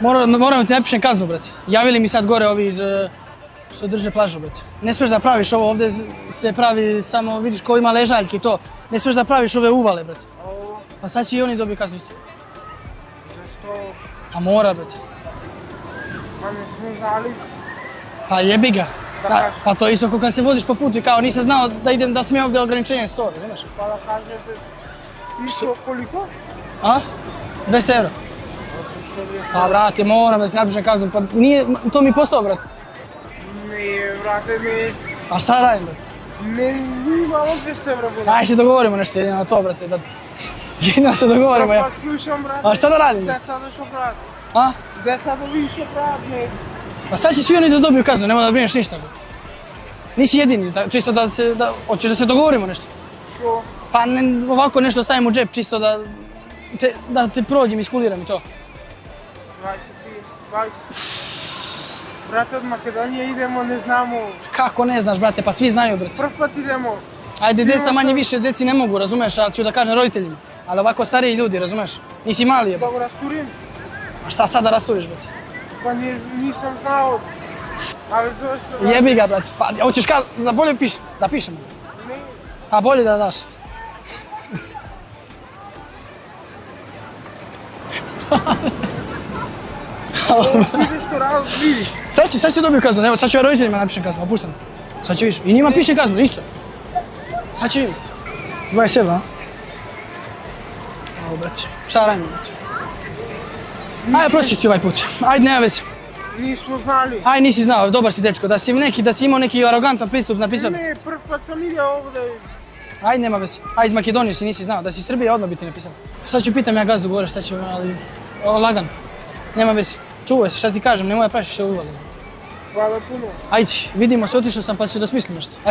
Moram ti napišem kaznu, brate. Javili mi sad gore ovi iz što drže plažu, brate. Ne smiješ da praviš ovo, ovdje se pravi samo, vidiš ko ima ležaljke i to. Ne smiješ da praviš ove uvale, brate. Pa sad će i oni dobiju kaznu isto. Zašto? Pa mora, brate. Pa ne smo znali. Pa jebi ga. Da kažem. Pa to je isto kao kad se voziš po putu i kao nisam znao da smije ovdje ograničenje 100, razumiješ? Pa da kažete, isto koliko? A? 200 euro. Zašto 200? Pa brate, moram da ti napišem kaznu, pa nije, to mi je posao, brate. Ne, brate, ne. A šta radim, brate? Ne, imamo 200 evra, brate. Aj se dogovorimo nešto jedino to, brate, da... Jedino se dogovorimo, ja. Pa slušam, brate. A šta da radim, brate? Deca došlo, brate. A? Deca do više, brate. Pa sad će svi oni da dobiju kaznu, nemoj da brineš ništa, brate. Nisi jedini, čisto da se, hoćeš da se dogovorimo nešto? Što? Pa ovako nešto stavim u džep, čisto da te prođem, iskuliram i to. 20, 30, 20. Brate, od Makedonije idemo, ne znamo. Kako ne znaš, brate, pa svi znaju, brate. Prv put idemo. Ajde, deca manje više, deci ne mogu, razumeš, ali ću da kažem roditeljima. Ali ovako stariji ljudi, razumeš? Nisi mali, jeba. Da ga rasturim? A šta sad da rasturiš, brate? Pa nisam znao. A već zašto, brate? Jebi ga, brate. Pa hoćeš da bolje da pišemo? Ne. A bolje da daš. Vidiš što rado, vidi. Sad će dobiju kaznu, evo sad ću ja roditeljima napišem kaznu, opuštam. Sad će više. I njima pišem kaznu, isto. Sad će im. 27, a? Ovo, brate. Šta radimo, brate? Ajde, proći ti ovaj put. Ajde, nema veze. Nismo znali. Ajde, nisi znao, dobar si dečko. Da si imao neki arogantan pristup napisao. Ne, prv put sam vidio ovdje. Ajde, nema veze. Ajde, iz Makedonije si nisi znao. Da si iz Srbije, odmah bi ti napisao. Sad ću pitam ja gazdu gore šta će, ali... Lagan. Nema veze. Čuvaj se, šta ti kažem, nemoj da praviš sve uvale. Hvala puno. Ajde, vidimo se, otišao sam pa ću da smislim nešto. Ajde.